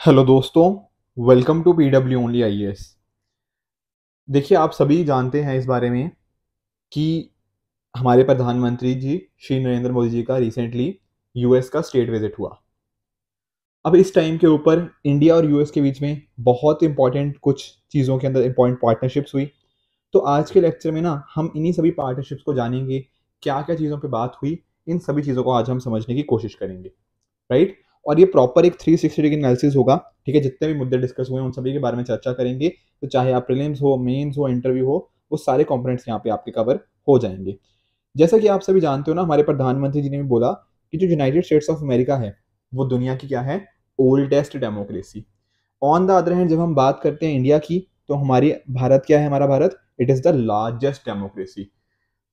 Hello दोस्तों, welcome to PW only IAS. देखिए, आप सभी जानते हैं इस बारे में कि हमारे प्रधानमंत्री जी श्री नरेंद्र मोदी जी का रिसेंटली यूएस का स्टेट विजिट हुआ। अब इस टाइम के ऊपर इंडिया और यूएस के बीच में बहुत इंपॉर्टेंट कुछ चीज़ों के अंदर इंपॉर्टेंट पार्टनरशिप्स हुई। तो आज के लेक्चर में ना हम इन्हीं सभी पार्टनरशिप्स को जानेंगे, क्या क्या चीज़ों पे बात हुई, इन सभी चीज़ों को आज हम समझने की कोशिश करेंगे, राइट। और ये प्रॉपर एक 360 डिग्री एनालिसिस होगा, ठीक है। जितने भी मुद्दे डिस्कस हुए हैं उन सभी के बारे में चर्चा करेंगे। तो चाहे आप प्रीलिम्स हो, मेंस हो, इंटरव्यू हो, वो सारे कंपोनेंट्स यहाँ पे आपके कवर हो जाएंगे। जैसा कि आप सभी जानते हो ना, हमारे प्रधानमंत्री जी ने भी बोला कि जो यूनाइटेड स्टेट्स ऑफ अमेरिका है वो दुनिया की क्या है, oldest democracy. On the other hand जब हम बात करते हैं इंडिया की, तो हमारी भारत क्या है, हमारा Bharat it is the largest democracy.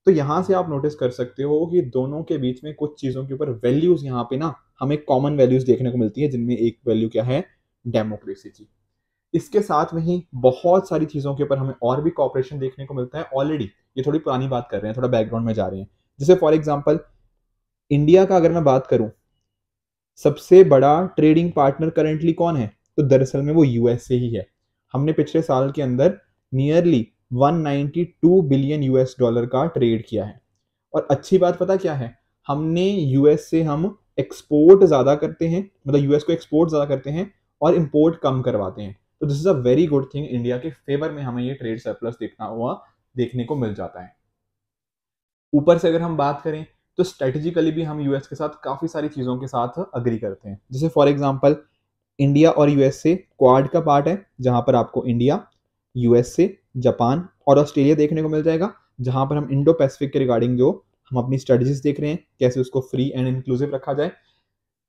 तो यहाँ से आप नोटिस कर सकते हो कि दोनों के बीच में कुछ चीज़ों के ऊपर वैल्यूज यहाँ पे ना हमें कॉमन वैल्यूज देखने को मिलती है, जिनमें एक वैल्यू क्या है, डेमोक्रेसी की। इसके साथ में ही बहुत सारी चीज़ों के ऊपर हमें और भी कॉपरेशन देखने को मिलता है ऑलरेडी। ये थोड़ी पुरानी बात कर रहे हैं, थोड़ा बैकग्राउंड में जा रहे हैं। जैसे फॉर एग्जाम्पल इंडिया का अगर मैं बात करूं, सबसे बड़ा ट्रेडिंग पार्टनर करेंटली कौन है, तो दरअसल में वो यूएस से ही है। हमने पिछले साल के अंदर नियरली 192 बिलियन यूएस डॉलर का ट्रेड किया है। और अच्छी बात पता क्या है, हमने यूएस से हम एक्सपोर्ट ज़्यादा करते हैं, मतलब यूएस को एक्सपोर्ट ज़्यादा करते हैं और इंपोर्ट कम करवाते हैं। तो this is a very good thing, India के फेवर में हमें ये ट्रेड सरप्लस देखने को मिल जाता है। ऊपर से अगर हम बात करें तो स्ट्रेटेजिकली भी हम यूएस के साथ काफ़ी सारी चीज़ों के साथ अग्री करते हैं। जैसे फॉर एग्जांपल इंडिया और यूएस से क्वाड का पार्ट है, जहां पर आपको इंडिया, यूएसए, जापान और ऑस्ट्रेलिया देखने को मिल जाएगा, जहां पर हम इंडो पैसिफिक के रिगार्डिंग जो हम अपनी स्ट्रेटजीज देख रहे हैं, कैसे उसको फ्री एंड इंक्लूसिव रखा जाए।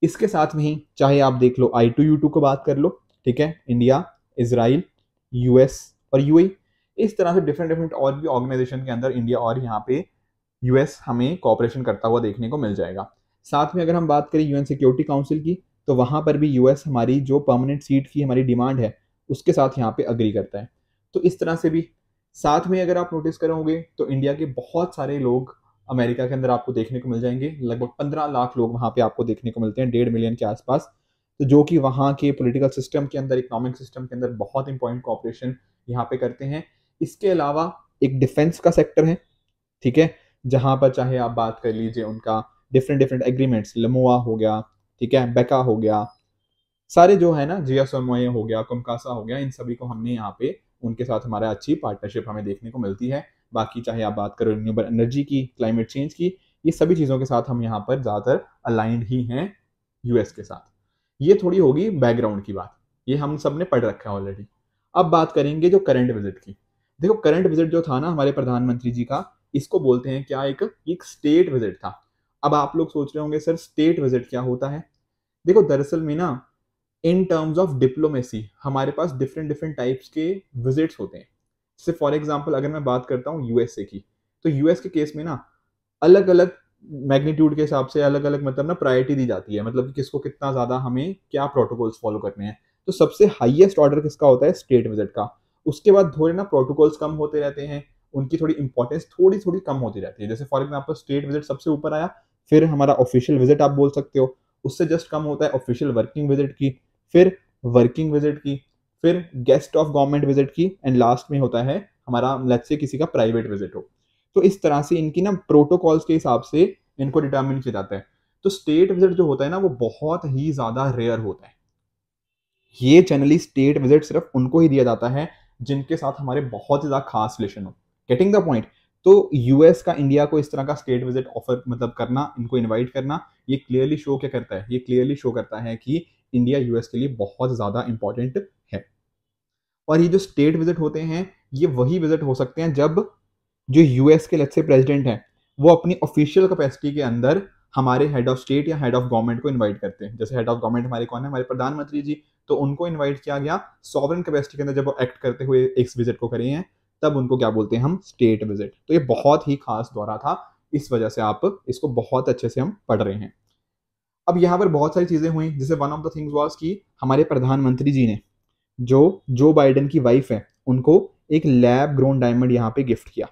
इसके साथ में ही चाहे आप देख लो I2U2 को बात कर लो, ठीक है, इंडिया, इसराइल, यूएस और यूएई। इस तरह से डिफरेंट डिफरेंट और भी ऑर्गेनाइजेशन के अंदर इंडिया और यहाँ पे यूएस हमें कॉपरेशन करता हुआ देखने को मिल जाएगा। साथ में अगर हम बात करें यूएन सिक्योरिटी काउंसिल की, तो वहां पर भी यूएस हमारी जो परमानेंट सीट की हमारी डिमांड है उसके साथ यहाँ पे अग्री करता है। तो इस तरह से भी साथ में अगर आप नोटिस करोगे तो इंडिया के बहुत सारे लोग अमेरिका के अंदर आपको देखने को मिल जाएंगे। लगभग 15 लाख लोग वहां पे आपको देखने को मिलते हैं, 1.5 मिलियन के आसपास। तो जो कि वहाँ के पॉलिटिकल सिस्टम के अंदर, इकोनॉमिक सिस्टम के अंदर बहुत इंपॉर्टेंट कॉपरेशन यहाँ पे करते हैं। इसके अलावा एक डिफेंस का सेक्टर है, ठीक है, जहां पर चाहे आप बात कर लीजिए उनका डिफरेंट डिफरेंट एग्रीमेंट्स, लमोआ हो गया, ठीक है, बेका हो गया, सारे जो है ना, जियासोमोए हो गया, कुमकासा हो गया, इन सभी को हमने यहाँ पे उनके साथ हमारा अच्छी पार्टनरशिप हमें देखने को मिलती है। बाकी चाहे आप बात करो रिन्यूएबल एनर्जी की, क्लाइमेट चेंज की, ये सभी चीज़ों के साथ हम यहाँ पर ज़्यादातर अलाइंड ही हैं यूएस के साथ। ये थोड़ी होगी बैकग्राउंड की बात, ये हम सब ने पढ़ रखा है ऑलरेडी। अब बात करेंगे जो करंट विजिट की। देखो, करंट विजिट जो था ना हमारे प्रधानमंत्री जी का, इसको बोलते हैं क्या, एक स्टेट विजिट था। अब आप लोग सोच रहे होंगे सर स्टेट विजिट क्या होता है। देखो, दरअसल में ना इन टर्म्स ऑफ डिप्लोमेसी हमारे पास डिफरेंट डिफरेंट टाइप्स के विजिट्स होते हैं। जैसे फॉर एग्जांपल अगर मैं बात करता हूँ यूएसए की, तो यूएस के केस में ना अलग अलग मैग्नीट्यूड के हिसाब से अलग अलग मतलब ना प्रायोरिटी दी जाती है, मतलब कि किसको कितना ज्यादा हमें क्या प्रोटोकॉल्स फॉलो करने हैं। तो सबसे हाईएस्ट ऑर्डर किसका होता है, स्टेट विजिट का। उसके बाद थोड़े ना प्रोटोकॉल्स कम होते रहते हैं, उनकी थोड़ी इंपॉर्टेंस थोड़ी थोड़ी कम होती रहती है। जैसे फॉर एग्जाम्पल स्टेट विजिट सबसे ऊपर आया, फिर हमारा ऑफिशियल विजिट आप बोल सकते हो, उससे जस्ट कम होता है ऑफिशियल वर्किंग विजिट की, फिर वर्किंग विजिट की, फिर गेस्ट ऑफ गवर्नमेंट विजिट की, एंड लास्ट में होता है हमारा लेट्स से किसी का प्राइवेट विजिट हो। तो इस तरह से इनकी ना प्रोटोकॉल्स के हिसाब से इनको डिटर्मिन किया जाता है। तो स्टेट विजिट जो होता है ना वो बहुत ही ज्यादा रेयर होता है। ये जनरली स्टेट विजिट सिर्फ उनको ही दिया जाता है जिनके साथ हमारे बहुत ज्यादा खास रिलेशन हो। Getting the point. तो यूएस का इंडिया को इस तरह का स्टेट विजिट ऑफर मतलब करना, इनको इनवाइट करना, ये क्लियरली शो क्या करता है, ये क्लियरली शो करता है कि इंडिया यूएस के लिए बहुत ज्यादा इंपॉर्टेंट है। और ये जो स्टेट विजिट होते हैं ये वही विजिट हो सकते हैं जब जो यूएस के लेट्स से प्रेसिडेंट हैं वो अपनी ऑफिशियल कैपेसिटी के अंदर हमारे हेड ऑफ स्टेट या हेड ऑफ गवर्नमेंट को इनवाइट करते हैं। जैसे हेड ऑफ गवर्नमेंट हमारे कौन है, हमारे प्रधानमंत्री जी, तो उनको इनवाइट किया गया सॉवरेन कैपेसिटी के अंदर जब वो एक्ट करते हुए इस विजिट को करे हैं, तब उनको क्या बोलते हैं हम, स्टेट विजिट। तो ये बहुत ही खास दौरा था, इस वजह से आप इसको बहुत अच्छे से हम पढ़ रहे हैं। अब यहाँ पर बहुत सारी चीजें हुई, जैसे one of the things was कि हमारे प्रधानमंत्री जी ने जो बाइडेन की वाइफ है उनको एक लैब ग्रोन डायमंड यहाँ पे गिफ्ट किया।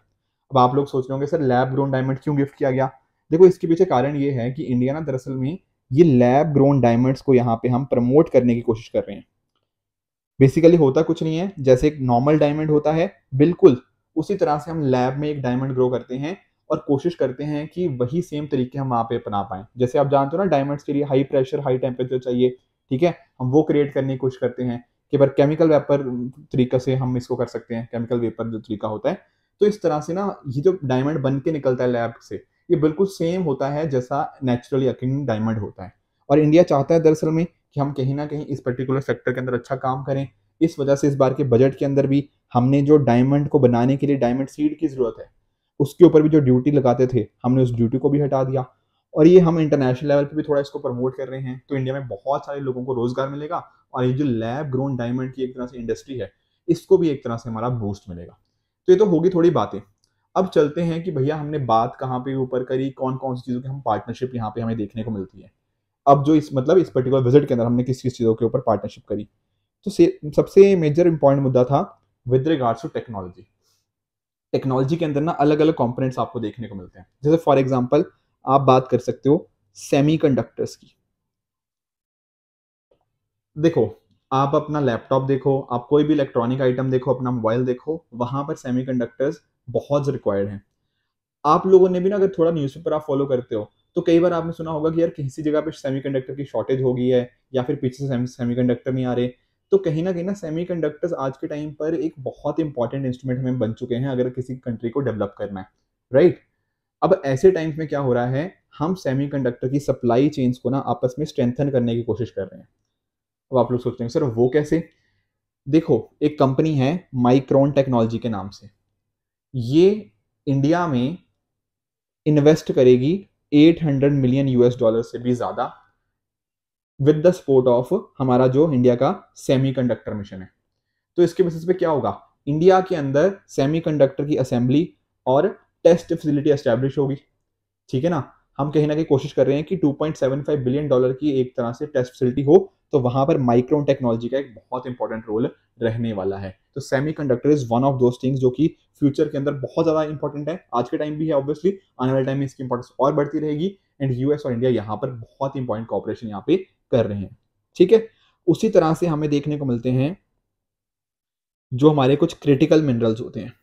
अब आप लोग सोच रहे होंगे सर लैब ग्रोन डायमंड क्यों गिफ्ट किया गया। देखो, इसके पीछे कारण ये है कि इंडिया ना दरअसल में ये लैब ग्रोन डायमंड्स को यहाँ पे हम प्रमोट करने की कोशिश कर रहे हैं। बेसिकली होता कुछ नहीं है, जैसे एक नॉर्मल डायमंड होता है बिल्कुल उसी तरह से हम लैब में एक डायमंड ग्रो करते हैं और कोशिश करते हैं कि वही सेम तरीके हम वहाँ पे अपना पाएं। जैसे आप जानते हो ना, डायमंड्स के लिए हाई प्रेशर हाई टेम्परेचर चाहिए, ठीक है, हम वो क्रिएट करने की कोशिश करते हैं कि पर केमिकल वेपर तरीका से हम इसको कर सकते हैं, केमिकल वेपर जो तरीका होता है। तो इस तरह से ना ये जो डायमंड बन के निकलता है लैब से, ये बिल्कुल सेम होता है जैसा नेचुरली अकिंग डायमंड होता है। और इंडिया चाहता है दरअसल में कि हम कहीं ना कहीं इस पर्टिकुलर सेक्टर के अंदर अच्छा काम करें। इस वजह से इस बार के बजट के अंदर भी हमने जो डायमंड को बनाने के लिए डायमंड सीड की जरूरत है, उसके ऊपर भी जो ड्यूटी लगाते थे हमने उस ड्यूटी को भी हटा दिया। और ये हम इंटरनेशनल लेवल पे भी थोड़ा इसको प्रमोट कर रहे हैं, तो इंडिया में बहुत सारे लोगों को रोजगार मिलेगा और ये जो लैब ग्रोन डायमंड की एक तरह से इंडस्ट्री है, इसको भी एक तरह से हमारा बूस्ट मिलेगा। तो ये तो होगी थोड़ी बातें। अब चलते हैं कि भैया हमने बात कहाँ पे ऊपर करी, कौन कौन सी चीज़ों की हम पार्टनरशिप यहाँ पे हमें देखने को मिलती है। अब जो इस मतलब इस पर्टिकुलर विजिट के अंदर हमने किस किस चीज़ों के ऊपर पार्टनरशिप करी, तो सबसे मेजर इंपॉर्टेंट मुद्दा था with regards to technology. Technology के अंदर ना अलग अलग कंपोनेंट्स आपको देखने को मिलते हैं। जैसे फॉर एग्जांपल आप बात कर सकते हो सेमीकंडक्टर्स की। देखो, आप अपना लैपटॉप देखो, आप कोई भी इलेक्ट्रॉनिक आइटम देखो, अपना मोबाइल देखो, वहां पर सेमीकंडक्टर्स बहुत रिक्वायर्ड हैं। आप लोगों ने भी ना, अगर थोड़ा न्यूज़पेपर आप फॉलो करते हो, तो कई बार आपने सुना होगा कि यार किसी जगह पे सेमीकंडक्टर की शॉर्टेज हो गई है या फिर पीछे से सेमीकंडक्टर नहीं आ रहे। तो कहीं ना कहीं ना सेमीकंडक्टर्स आज के टाइम पर एक बहुत इंपॉर्टेंट इंस्ट्रूमेंट हमें बन चुके हैं अगर किसी कंट्री को डेवलप करना है, राइट। अब ऐसे टाइम्स में क्या हो रहा है, हम सेमीकंडक्टर की सप्लाई चेन्स को ना आपस में स्ट्रेंथन करने की कोशिश कर रहे हैं। अब आप लोग सोच रहे हैं सर वो कैसे। देखो, एक कंपनी है माइक्रोन टेक्नोलॉजी के नाम से, ये इंडिया में इन्वेस्ट करेगी 800 मिलियन यूएस डॉलर से भी ज्यादा विद द सपोर्ट ऑफ हमारा जो इंडिया का सेमीकंडक्टर मिशन है। तो इसके बेसिस पे क्या होगा, इंडिया के अंदर सेमीकंडक्टर की असेंबली और टेस्ट फैसिलिटी एस्टैब्लिश होगी, ठीक है ना। हम कहीं ना कहीं कोशिश कर रहे हैं कि 2.75 बिलियन डॉलर की एक तरह से टेस्ट फैसिलिटी हो, तो वहां पर माइक्रोन टेक्नोलॉजी का एक बहुत इंपॉर्टेंट रोल रहने वाला है। तो semiconductor is one of those things जो कि फ्यूचर के अंदर बहुत ज्यादा इंपॉर्टेंट है, आज के टाइम भी है ऑब्वियसली, आने वाले टाइम में इसकी इंपॉर्टेंस और बढ़ती रहेगी। एंड यूएस और इंडिया यहाँ पर बहुत इंपॉर्टेंट कॉपरेशन यहाँ पे कर रहे हैं, ठीक है। उसी तरह से हमें देखने को मिलते हैं जो हमारे कुछ क्रिटिकल मिनरल्स होते हैं।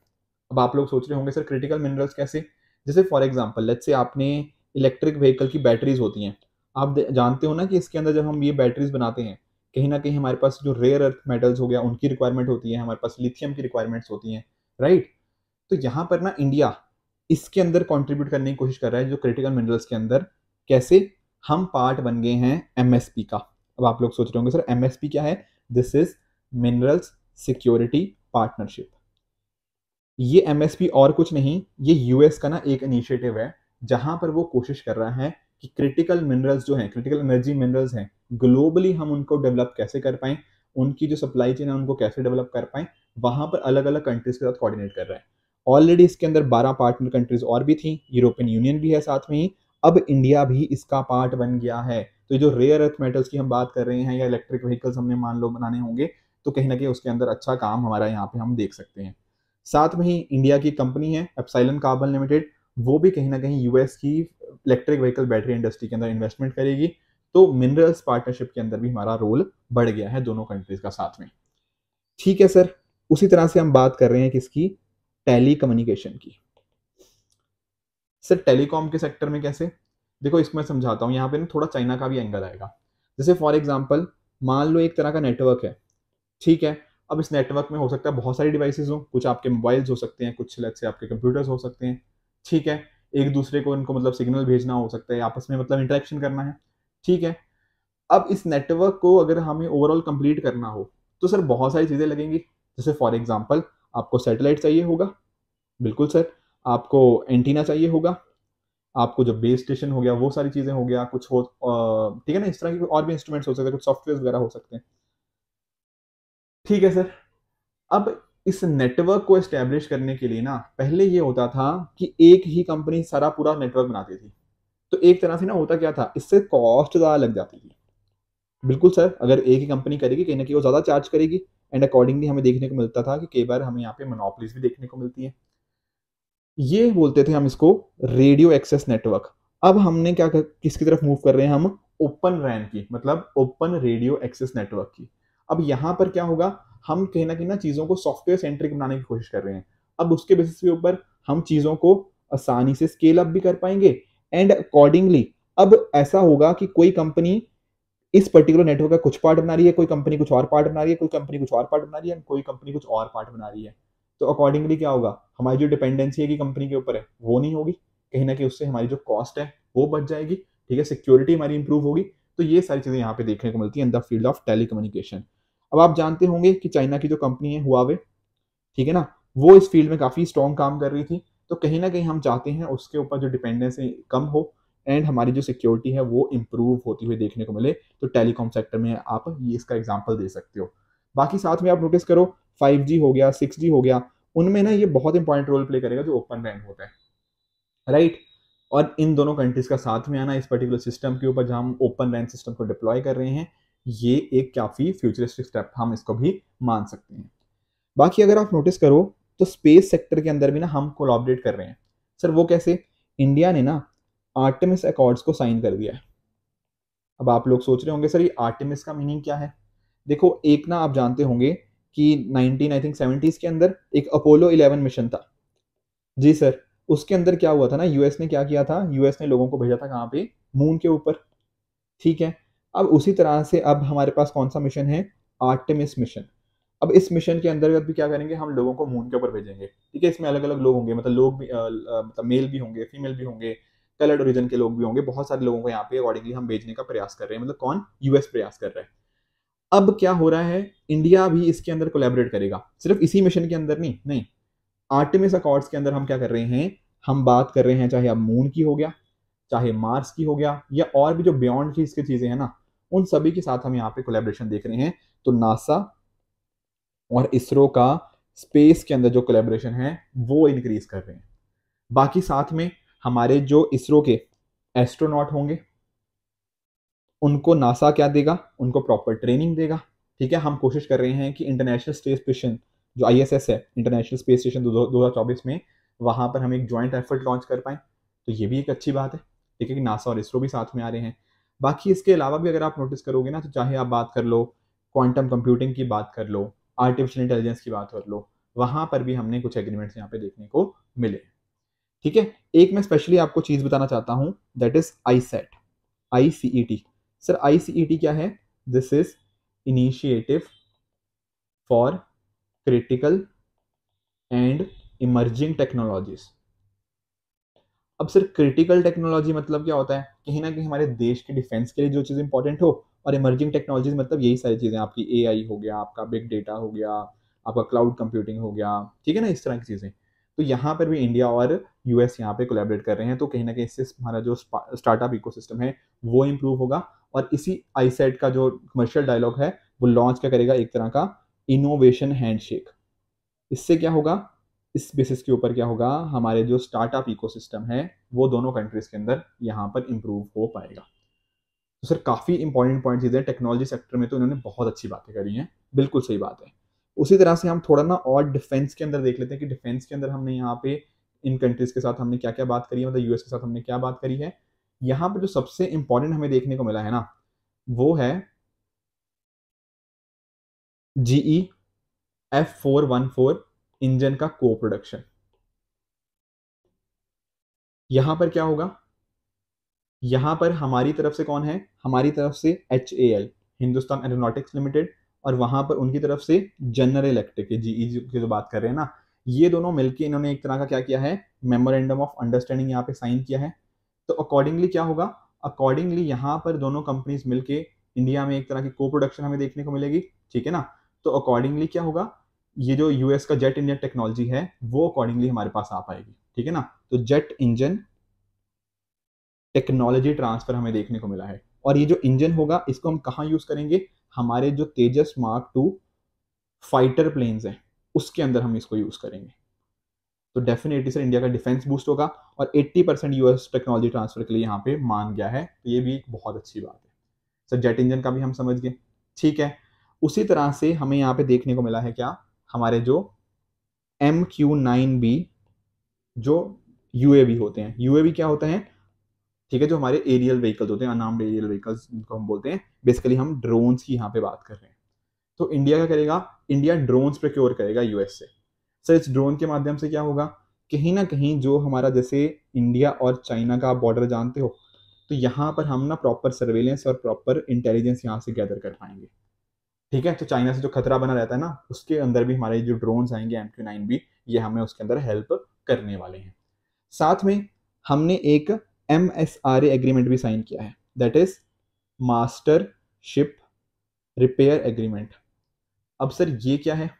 अब आप लोग सोच रहे होंगे सर क्रिटिकल मिनरल्स कैसे। जैसे फॉर एग्जांपल लेट्स से आपने इलेक्ट्रिक व्हीकल की बैटरीज होती हैं, आप जानते हो ना कि इसके अंदर जब हम ये बैटरीज बनाते हैं, कहीं ना कहीं हमारे पास जो रेयर अर्थ मेटल्स हो गया उनकी रिक्वायरमेंट होती है, हमारे पास लिथियम की रिक्वायरमेंट्स होती हैं, राइट। तो यहाँ पर ना इंडिया इसके अंदर कंट्रीब्यूट करने की कोशिश कर रहा है जो क्रिटिकल मिनरल्स के अंदर। कैसे, हम पार्ट बन गए हैं एमएसपी का। अब आप लोग सोच रहे होंगे सर एमएसपी क्या है, this is minerals security partnership. ये एमएसपी और कुछ नहीं, ये यूएस का ना एक इनिशिएटिव है जहां पर वो कोशिश कर रहा है कि क्रिटिकल मिनरल्स जो हैं, क्रिटिकल एनर्जी मिनरल्स हैं, ग्लोबली हम उनको डेवलप कैसे कर पाएं, उनकी जो सप्लाई चेन है उनको कैसे डेवलप कर पाएं, वहां पर अलग अलग कंट्रीज के साथ कोऑर्डिनेट कर रहा है। ऑलरेडी इसके अंदर 12 पार्टनर कंट्रीज और भी थी, यूरोपियन यूनियन भी है साथ में ही, अब इंडिया भी इसका पार्ट बन गया है। तो ये जो रेयर अर्थ मेटल्स की हम बात कर रहे हैं या इलेक्ट्रिक व्हीकल्स हमने मान लो बनाने होंगे, तो कहीं ना कहीं उसके अंदर अच्छा काम हमारा यहाँ पे हम देख सकते हैं। साथ में ही इंडिया की कंपनी है एप्सिलॉन कार्बन लिमिटेड, वो भी कहीं ना कहीं यूएस की इलेक्ट्रिक व्हीकल बैटरी इंडस्ट्री के अंदर इन्वेस्टमेंट करेगी। तो मिनरल्स पार्टनरशिप के अंदर भी हमारा रोल बढ़ गया है दोनों कंट्रीज का साथ में, ठीक है सर। उसी तरह से हम बात कर रहे हैं किसकी, टेली कम्युनिकेशन की। सर टेलीकॉम के सेक्टर में कैसे, देखो इसमें समझाता हूँ, यहाँ पे ना थोड़ा चाइना का भी एंगल आएगा। जैसे फॉर एग्जाम्पल मान लो एक तरह का नेटवर्क है, ठीक है। अब इस नेटवर्क में हो सकता है बहुत सारी डिवाइसेस हो, कुछ आपके मोबाइल्स हो सकते हैं, कुछ लेट्स से आपके कंप्यूटर्स हो सकते हैं, ठीक है। एक दूसरे को इनको मतलब सिग्नल भेजना हो सकता है, आपस में मतलब इंटरेक्शन करना है, ठीक है। अब इस नेटवर्क को अगर हमें ओवरऑल कंप्लीट करना हो तो सर बहुत सारी चीज़ें लगेंगी। जैसे फॉर एग्जांपल आपको सैटेलाइट चाहिए होगा, बिल्कुल सर। आपको एंटीना चाहिए होगा, आपको जो बेस स्टेशन हो गया वो सारी चीज़ें हो गया, कुछ हो ठीक है ना, इस तरह के और भी इंस्ट्रूमेंट्स हो सकते हैं, कुछ सॉफ्टवेयर वगैरह हो सकते हैं, ठीक है सर। अब इस नेटवर्क को एस्टेब्लिश करने के लिए ना पहले ये होता था कि एक ही कंपनी सारा पूरा नेटवर्क बनाती थी, तो एक तरह से ना होता क्या था, इससे कॉस्ट ज़्यादा लग जाती थी। बिल्कुल सर, अगर एक ही कंपनी करेगी कहीं ना कहीं वो ज़्यादा चार्ज करेगी, एंड अकॉर्डिंगली हमें देखने को मिलता था कि कई बार हमें यहाँ पे मोनोपोलीज भी देखने को मिलती है। ये बोलते थे हम इसको रेडियो एक्सेस नेटवर्क। अब हमने किसकी तरफ मूव कर रहे हैं हम, ओपन रैन की, मतलब ओपन रेडियो एक्सेस नेटवर्क की। अब यहाँ पर क्या होगा, हम कहीं ना चीज़ों को सॉफ्टवेयर सेंट्रिक बनाने की कोशिश कर रहे हैं। अब उसके बेसिस के ऊपर हम चीज़ों को आसानी से स्केल अप भी कर पाएंगे एंड अकॉर्डिंगली अब ऐसा होगा कि कोई कंपनी इस पर्टिकुलर नेटवर्क का कुछ पार्ट बना रही है, कोई कंपनी कुछ और पार्ट बना रही है, कोई कंपनी कुछ और पार्ट बना रही है, कोई कंपनी कुछ और पार्ट बना रही है। तो अकॉर्डिंगली क्या होगा, हमारी जो डिपेंडेंसी है कि कंपनी के ऊपर है वो नहीं होगी, कहीं ना कहीं उससे हमारी जो कॉस्ट है वो बच जाएगी, ठीक है, सिक्योरिटी हमारी इंप्रूव होगी। तो ये सारी चीजें यहाँ पे देखने को मिलती है in the field of telecommunication. अब आप जानते होंगे कि चाइना की जो कंपनी है हुआवे, ठीक है ना, वो इस फील्ड में काफी स्ट्रॉन्ग काम कर रही थी। तो कहीं ना कहीं हम चाहते हैं उसके ऊपर जो डिपेंडेंसी कम हो एंड हमारी जो सिक्योरिटी है वो इंप्रूव होती हुई देखने को मिले। तो टेलीकॉम सेक्टर में आप ये इसका एग्जांपल दे सकते हो। बाकी साथ में आप नोटिस करो 5G हो गया, 6G हो गया, उनमें ना ये बहुत इंपॉर्टेंट रोल प्ले करेगा जो ओपन रैन होता है, राइट। और इन दोनों कंट्रीज का साथ में आना इस पर्टिकुलर सिस्टम के ऊपर जहां हम ओपन रैन सिस्टम को डिप्लॉय कर रहे हैं, ये एक काफी फ्यूचरिस्टिक स्टेप हम इसको भी मान सकते हैं। बाकी अगर आप नोटिस करो तो स्पेस सेक्टर के अंदर भी ना हम कोलैबोरेट कर रहे हैं। सर वो कैसे, इंडिया ने ना आर्टेमिस अकॉर्ड्स को साइन कर दिया है। अब आप लोग सोच रहे होंगे सर ये आर्टेमिस का मीनिंग क्या है। देखो एक ना आप जानते होंगे कि 19 आई थिंक 70s के अंदर एक अपोलो 11 मिशन था। जी सर, उसके अंदर क्या हुआ था ना, यूएस ने क्या किया था, यूएस ने लोगों को भेजा था कहाँ पे, मून के ऊपर, ठीक है। अब उसी तरह से अब हमारे पास कौन सा मिशन है, आर्टेमिस मिशन। अब इस मिशन के अंतर्गत भी क्या करेंगे, हम लोगों को मून के ऊपर भेजेंगे, ठीक है। इसमें अलग अलग लोग होंगे, मतलब लोग भी मतलब मेल भी होंगे, फीमेल भी होंगे, कलर्ड ओरिजिन के लोग भी होंगे, बहुत सारे लोगों को यहाँ पे अकॉर्डिंगली हम भेजने का प्रयास कर रहे हैं। मतलब कौन, यूएस प्रयास कर रहा है। अब क्या हो रहा है, इंडिया भी इसके अंदर कोलैबोरेट करेगा, सिर्फ इसी मिशन के अंदर नहीं नहीं, आर्टेमिस अकॉर्ड्स के अंदर हम क्या कर रहे हैं, हम बात कर रहे हैं चाहे अब मून की हो गया, चाहे मार्स की हो गया, या और भी जो बियॉन्ड की इसकी चीजें हैं ना, उन सभी के साथ हम यहाँ पे कोलैबोरेशन देख रहे हैं। तो नासा और इसरो का स्पेस के अंदर जो कोलैबोरेशन है वो इंक्रीज कर रहे हैं। बाकी साथ में हमारे जो इसरो के एस्ट्रोनॉट होंगे उनको नासा क्या देगा, उनको प्रॉपर ट्रेनिंग देगा, ठीक है। हम कोशिश कर रहे हैं कि इंटरनेशनल स्पेस स्टेशन जो आईएसएस है, इंटरनेशनल स्पेस स्टेशन 2024 में, वहां पर हम एक ज्वाइंट एफर्ट लॉन्च कर पाए। तो ये भी एक अच्छी बात है, ठीक है, कि नासा और इसरो भी साथ में आ रहे हैं। बाकी इसके अलावा भी अगर आप नोटिस करोगे ना, तो चाहे आप बात कर लो क्वांटम कंप्यूटिंग की बात कर लो, आर्टिफिशियल इंटेलिजेंस की बात कर लो, वहां पर भी हमने कुछ एग्रीमेंट्स यहाँ पे देखने को मिले, ठीक है। एक मैं स्पेशली आपको चीज बताना चाहता हूँ, दैट इज आईसेट, आईसीईटी। सर आईसीईटी क्या है, this is initiative for critical and emerging technologies. अब सर क्रिटिकल टेक्नोलॉजी मतलब क्या होता है, कहीं ना कहीं हमारे देश के डिफेंस के लिए जो चीज़ इंपॉर्टेंट हो, और इमर्जिंग टेक्नोलॉजीज मतलब यही सारी चीज़ें, आपकी एआई हो गया, आपका बिग डेटा हो गया, आपका क्लाउड कंप्यूटिंग हो गया, ठीक है ना, इस तरह की चीज़ें। तो यहाँ पर भी इंडिया और यूएस यहाँ पे कोलैबोरेट कर रहे हैं। तो कहीं ना कहीं इससे हमारा जो स्टार्टअप इकोसिस्टम है वो इम्प्रूव होगा। और इसी आईसेट का जो कमर्शियल डायलॉग है वो लॉन्च क्या करेगा, एक तरह का इनोवेशन हैंडशेक। इससे क्या होगा, इस बेसिस के ऊपर क्या होगा, हमारे जो स्टार्टअप इकोसिस्टम है वो दोनों कंट्रीज के अंदर यहाँ पर इंप्रूव हो पाएगा। तो सर काफ़ी इंपॉर्टेंट पॉइंट चीज़ें, टेक्नोलॉजी सेक्टर में तो इन्होंने बहुत अच्छी बातें करी हैं, बिल्कुल सही बात है। उसी तरह से हम थोड़ा ना और डिफेंस के अंदर देख लेते हैं कि डिफेंस के अंदर हमने यहाँ पे इन कंट्रीज के साथ हमने क्या क्या बात करी है, मतलब यूएस के साथ हमने क्या बात करी है। यहाँ पर जो सबसे इंपॉर्टेंट हमें देखने को मिला है ना, वो है GE F414 इंजन का को प्रोडक्शन। यहां पर क्या होगा, यहां पर हमारी तरफ से कौन है, हमारी तरफ से HAL, हिंदुस्तान एरोनॉटिक्स लिमिटेड, और वहां पर उनकी तरफ से जनरल इलेक्ट्रिक GE की जो बात कर रहे हैं ना, ये दोनों मिलकर इन्होंने एक तरह का क्या किया है, मेमोरेंडम ऑफ अंडरस्टैंडिंग यहाँ पे साइन किया है। तो अकॉर्डिंगली क्या होगा, अकॉर्डिंगली यहाँ पर दोनों कंपनीज मिलके इंडिया में एक तरह की को प्रोडक्शन हमें देखने को मिलेगी, ठीक है ना। तो अकॉर्डिंगली क्या होगा, ये जो यूएस का जेट इंजन टेक्नोलॉजी है वो अकॉर्डिंगली हमारे पास आ पाएगी, ठीक है ना। तो जेट इंजन टेक्नोलॉजी ट्रांसफर हमें देखने को मिला है। और ये जो इंजन होगा इसको हम कहाँ यूज करेंगे, हमारे जो तेजस Mark 2 फाइटर प्लेन्स हैं उसके अंदर हम इसको यूज करेंगे। तो डेफिनेटली सर इंडिया का डिफेंस बूस्ट होगा, और 80% यूएस टेक्नोलॉजी ट्रांसफर के लिए यहाँ पे मान गया है। तो ये भी एक बहुत अच्छी बात है। सर जेट इंजन का भी हम समझ गए, ठीक है। उसी तरह से हमें यहाँ पे देखने को मिला है क्या, हमारे जो MQ-9B जो यूएवी होते हैं, यूएवी क्या होता है, ठीक है, जो हमारे एरियल व्हीकल्स होते हैं, अनार्म्ड एरियल व्हीकल्स जिनको हम बोलते हैं, बेसिकली हम ड्रोन्स की यहाँ पे बात कर रहे हैं। तो इंडिया क्या करेगा, इंडिया ड्रोन्स प्रोक्योर करेगा यूएस से। सर इस ड्रोन के माध्यम से क्या होगा, कहीं ना कहीं जो हमारा जैसे इंडिया और चाइना का बॉर्डर जानते हो, तो यहाँ पर हम ना प्रॉपर सर्वेलेंस और प्रॉपर इंटेलिजेंस यहाँ से गैदर कर पाएंगे। ठीक है, तो चाइना से जो खतरा बना रहता है ना, उसके अंदर भी हमारे जो ड्रोन्स आएंगे MQ-9 भी, ये हमें उसके अंदर हेल्प करने वाले हैं। साथ में हमने एक MSRA एग्रीमेंट भी साइन किया है, that is master ship repair agreement. अब सर ये क्या है,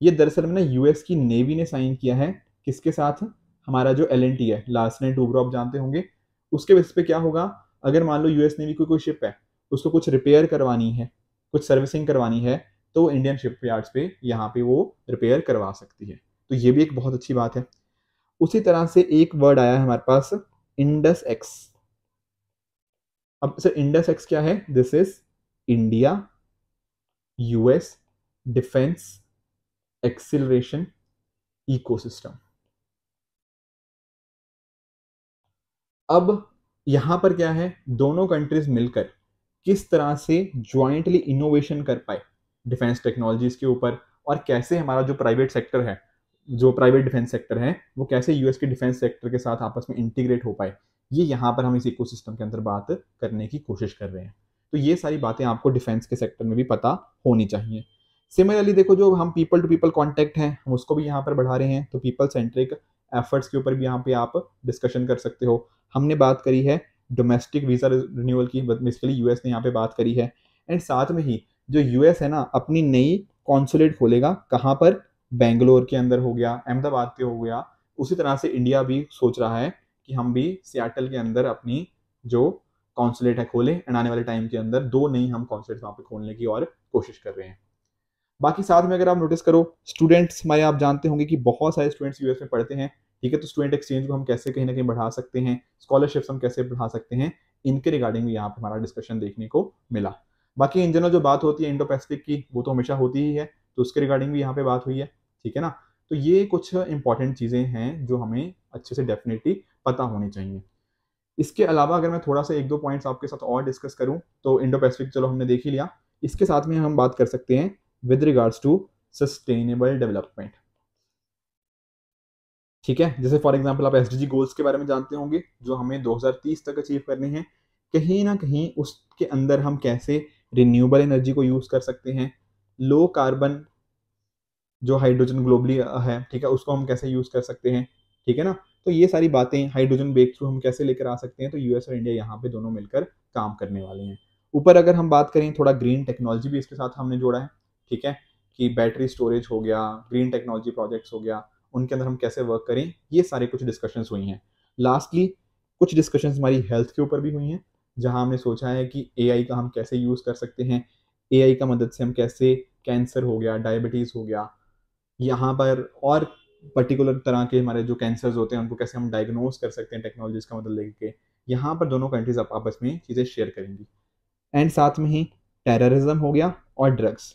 ये दरअसल में ना यूएस की नेवी ने साइन किया है, किसके साथ, हमारा जो LNT है, लार्सन टूब्रो, आप जानते होंगे। उसके बेसिस पे क्या होगा, अगर मान लो यूएस नेवी की कोई शिप है, उसको कुछ रिपेयर करवानी है, कुछ सर्विसिंग करवानी है, तो इंडियन शिपयार्ड्स पे यहाँ पे वो रिपेयर करवा सकती है। तो ये भी एक बहुत अच्छी बात है। उसी तरह से एक वर्ड आया है हमारे पास, इंडस एक्स। अब सर इंडस एक्स क्या है, this is India US defence acceleration ecosystem. अब यहां पर क्या है, दोनों कंट्रीज मिलकर किस तरह से ज्वाइंटली इनोवेशन कर पाए डिफेंस टेक्नोलॉजीज के ऊपर, और कैसे हमारा जो प्राइवेट सेक्टर है, जो प्राइवेट डिफेंस सेक्टर है, वो कैसे यूएस के डिफेंस सेक्टर के साथ आपस में इंटीग्रेट हो पाए, ये यहाँ पर हम इस इकोसिस्टम के अंदर बात करने की कोशिश कर रहे हैं। तो ये सारी बातें आपको डिफेंस के सेक्टर में भी पता होनी चाहिए। सिमिलरली देखो, जो हम पीपल टू पीपल कॉन्टैक्ट हैं, हम उसको भी यहाँ पर बढ़ा रहे हैं, तो पीपल सेंट्रिक एफर्ट्स के ऊपर भी यहाँ पे आप डिस्कशन कर सकते हो। हमने बात करी है डोमेस्टिक वीजा रिन्यूअल की, बेसिकली यूएस ने यहाँ पे बात करी है। एंड साथ में ही जो यूएस है ना, अपनी नई कॉन्सुलेट खोलेगा, कहाँ पर, बेंगलोर के अंदर हो गया, अहमदाबाद के हो गया। उसी तरह से इंडिया भी सोच रहा है कि हम भी सियाटल के अंदर अपनी जो कॉन्सुलेट है खोले, एंड आने वाले टाइम के अंदर 2 नई हम कॉन्सुलेट वहाँ पे खोलने की और कोशिश कर रहे हैं। बाकी साथ में अगर आप नोटिस करो, स्टूडेंट्स हमारे, आप जानते होंगे कि बहुत सारे स्टूडेंट्स यूएस में पढ़ते हैं। ठीक है, तो स्टूडेंट एक्सचेंज को हम कैसे कहीं ना कहीं बढ़ा सकते हैं, स्कॉलरशिप्स हम कैसे बढ़ा सकते हैं, इनके रिगार्डिंग भी यहाँ पे हमारा डिस्कशन देखने को मिला। बाकी इन जनरल जो बात होती है इंडो पैसिफिक की, वो तो हमेशा होती ही है, तो उसके रिगार्डिंग भी यहाँ पे बात हुई है। ठीक है ना, तो ये कुछ इंपॉर्टेंट चीज़ें हैं जो हमें अच्छे से डेफिनेटली पता होनी चाहिए। इसके अलावा अगर मैं थोड़ा सा 1-2 पॉइंट्स आपके साथ और डिस्कस करूं, तो इंडो पैसिफिक चलो हमने देख ही लिया। इसके साथ में हम बात कर सकते हैं with regards to sustainable development. ठीक है, जैसे फॉर एग्जांपल आप SDG गोल्स के बारे में जानते होंगे, जो हमें 2030 तक अचीव करने हैं। कहीं ना कहीं उसके अंदर हम कैसे रिन्यूएबल एनर्जी को यूज कर सकते हैं, लो कार्बन जो हाइड्रोजन ग्लोबली है, ठीक है, उसको हम कैसे यूज कर सकते हैं। ठीक है ना, तो ये सारी बातें, हाइड्रोजन ब्रेक थ्रू हम कैसे लेकर आ सकते हैं, तो यूएस और इंडिया यहाँ पे दोनों मिलकर काम करने वाले हैं। ऊपर अगर हम बात करें, थोड़ा ग्रीन टेक्नोलॉजी भी इसके साथ हमने जोड़ा है। ठीक है, कि बैटरी स्टोरेज हो गया, ग्रीन टेक्नोलॉजी प्रोजेक्ट्स हो गया, उनके अंदर हम कैसे वर्क करें, ये सारे कुछ डिस्कशंस हुई हैं। लास्टली कुछ डिस्कशंस हमारी हेल्थ के ऊपर भी हुई हैं, जहां हमने सोचा है कि AI का हम कैसे यूज़ कर सकते हैं, AI का मदद से हम कैसे कैंसर हो गया, डायबिटीज़ हो गया, यहाँ पर और पर्टिकुलर तरह के हमारे जो कैंसर्स होते हैं, उनको कैसे हम डायग्नोज कर सकते हैं टेक्नोलॉजीज का मदद लेके। यहाँ पर दोनों कंट्रीज आपस में चीज़ें शेयर करेंगी। एंड साथ में ही टेररिज्म हो गया और ड्रग्स,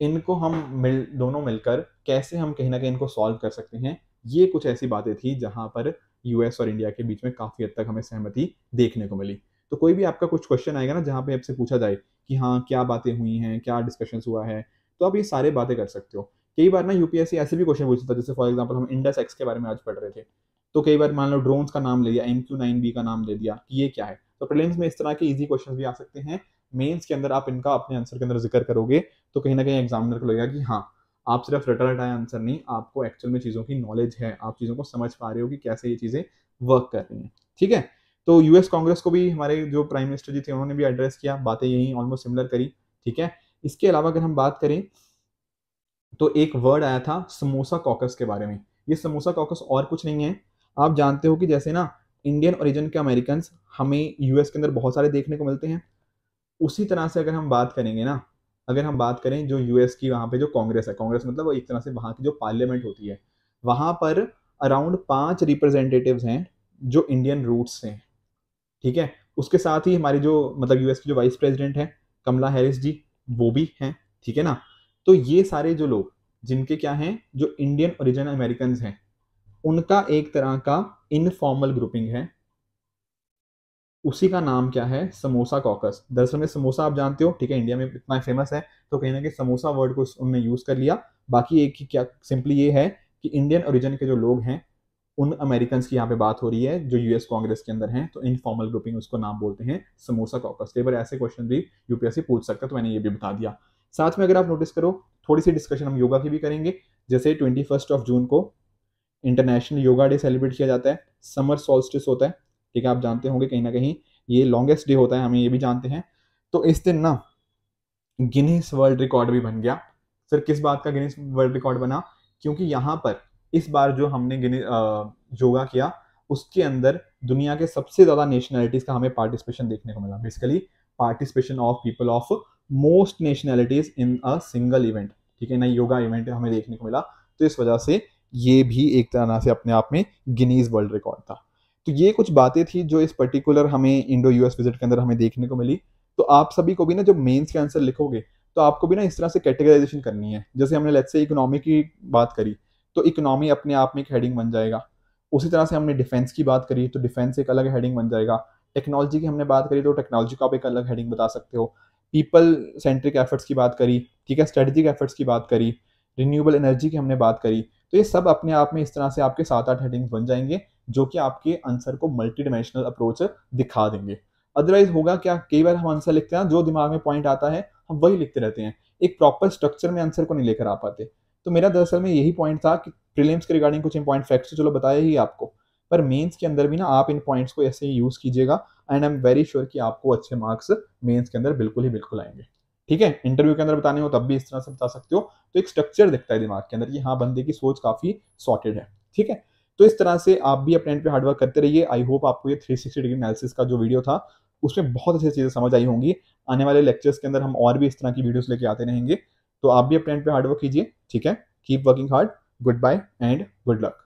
इनको हम दोनों मिलकर कैसे हम कहीं ना कहीं इनको सॉल्व कर सकते हैं। ये कुछ ऐसी बातें थी जहां पर यूएस और इंडिया के बीच में काफ़ी हद तक हमें सहमति देखने को मिली। तो कोई भी आपका कुछ क्वेश्चन आएगा ना, जहाँ पे आपसे पूछा जाए कि हाँ क्या बातें हुई हैं, क्या डिस्कशन हुआ है, तो आप ये सारे बातें कर सकते हो। कई बार ना यूपीएससी ऐसे भी क्वेश्चन पूछता है, जैसे फॉर एग्जाम्पल हम इंडस एक्स के बारे में आज पढ़ रहे थे, तो कई बार मान लो ड्रोन्स का नाम ले दिया, MQ-9B का नाम ले दिया कि ये क्या है, तो प्रीलिम्स में इस तरह के इजी क्वेश्चन भी आ सकते हैं। मेंस के अंदर आप इनका अपने आंसर के अंदर जिक्र करोगे, तो कहीं ना कहीं एग्जामिनर को लगेगा कि हाँ, आप सिर्फ रटा रटाया आंसर नहीं, आपको एक्चुअल में चीज़ों की नॉलेज है, आप चीज़ों को समझ पा रहे हो कि कैसे ये चीज़ें वर्क कर रही हैं। ठीक है, तो यूएस कांग्रेस को भी हमारे जो प्राइम मिनिस्टर जी थे उन्होंने भी एड्रेस किया, बातें यही ऑलमोस्ट सिमिलर करी। ठीक है, इसके अलावा अगर हम बात करें, तो एक वर्ड आया था समोसा कॉकस के बारे में। ये समोसा कॉकस और कुछ नहीं है, आप जानते हो कि जैसे ना इंडियन ओरिजिन के अमेरिकन हमें यूएस के अंदर बहुत सारे देखने को मिलते हैं, उसी तरह से अगर हम बात करेंगे ना, अगर हम बात करें जो यूएस की वहाँ पे जो कांग्रेस है, कांग्रेस मतलब वो एक तरह से वहाँ की जो पार्लियामेंट होती है, वहाँ पर अराउंड 5 रिप्रेजेंटेटिव्स हैं जो इंडियन रूट्स से हैं। ठीक है, उसके साथ ही हमारी जो मतलब यूएस की जो वाइस प्रेसिडेंट है कमला हैरिस जी, वो भी हैं। ठीक है ना, तो ये सारे जो लोग जिनके क्या हैं, जो इंडियन ओरिजिन अमेरिकन हैं, उनका एक तरह का इनफॉर्मल ग्रुपिंग है उसी का नाम क्या है, समोसा कॉकस। दरअसल में समोसा आप जानते हो, ठीक है, इंडिया में इतना फेमस है, तो कहीं ना कहीं समोसा वर्ड को उनने यूज कर लिया। बाकी एक ही क्या सिंपली ये है कि इंडियन ओरिजिन के जो लोग हैं उन अमेरिकन की यहाँ पे बात हो रही है जो यूएस कांग्रेस के अंदर हैं, तो इनफॉर्मल ग्रुपिंग उसको नाम बोलते हैं समोसा कॉकस। कई बार ऐसे क्वेश्चन भी यूपीएससी पूछ सकता है, तो मैंने ये भी बता दिया। साथ में अगर आप नोटिस करो, थोड़ी सी डिस्कशन हम योगा की भी करेंगे। जैसे 21 जून को इंटरनेशनल योगा डे सेलिब्रेट किया जाता है, समर सॉल्स्टिस होता है, ठीक है, आप जानते होंगे कहीं ना कहीं ये लॉन्गेस्ट डे होता है, हमें ये भी जानते हैं। तो इस दिन ना गिनीज वर्ल्ड रिकॉर्ड भी बन गया। सर किस बात का गिनीज वर्ल्ड रिकॉर्ड बना? क्योंकि यहाँ पर इस बार जो हमने योगा किया उसके अंदर दुनिया के सबसे ज्यादा नेशनैलिटीज का हमें पार्टिसिपेशन देखने को मिला। Basically participation of people of most nationalities in a single event, ठीक है ना, योगा इवेंट हमें देखने को मिला। तो इस वजह से ये भी एक तरह से अपने आप में गिनीज वर्ल्ड रिकॉर्ड था। तो ये कुछ बातें थी जो इस पर्टिकुलर हमें इंडो यूएस विजिट के अंदर हमें देखने को मिली। तो आप सभी को भी ना, जब मेंस के आंसर लिखोगे तो आपको भी ना इस तरह से कैटेगराइजेशन करनी है। जैसे हमने लेट्स से इकोनॉमी की बात करी, तो इकोनॉमी अपने आप में एक हेडिंग बन जाएगा। उसी तरह से हमने डिफेंस की बात करी तो डिफेंस एक अलग हेडिंग बन जाएगा। टेक्नोलॉजी की हमने बात करी तो टेक्नोलॉजी का आप एक अलग हेडिंग बता सकते हो। पीपल सेंट्रिक एफर्ट्स की बात करी, ठीक है, स्ट्रेटेजिक एफर्ट्स की बात करी, रिन्यूएबल एनर्जी की हमने बात करी, तो ये सब अपने आप में इस तरह से आपके 7-8 हेडिंग्स बन जाएंगे जो कि आपके आंसर को मल्टी डायमेंशनल अप्रोच दिखा देंगे। अदरवाइज होगा क्या, कई बार हम आंसर लिखते हैं जो दिमाग में पॉइंट आता है हम वही लिखते रहते हैं, एक प्रॉपर स्ट्रक्चर में आंसर को नहीं लेकर आ पाते। तो मेरा दरअसल में यही पॉइंट था कि प्रीलिम्स के रिगार्डिंग कुछ इंपॉर्टेंट फैक्ट्स तो चलो बताया ही आपको, पर मेंस के अंदर भी ना आप इन पॉइंट्स को ऐसे ही यूज कीजिएगा and I am very sure कि आपको अच्छे मार्क्स मेंस के अंदर बिल्कुल ही बिल्कुल आएंगे। ठीक है, इंटरव्यू के अंदर बताने हो तब भी इस तरह से बता सकते हो, तो एक स्ट्रक्चर दिखता है दिमाग के अंदर कि हाँ बंदे की सोच काफी सॉर्टेड है। ठीक है, तो इस तरह से आप भी अपने एंड पे हार्डवर्क करते रहिए। आई होप आपको ये 360 डिग्री एनालिसिस का जो वीडियो था उसमें बहुत अच्छी चीजें समझ आई होंगी। आने वाले लेक्चर्स के अंदर हम और भी इस तरह की वीडियोस लेके आते रहेंगे। तो आप भी अपने एंड पे हार्डवर्क कीजिए, ठीक है, keep working hard, goodbye and good luck.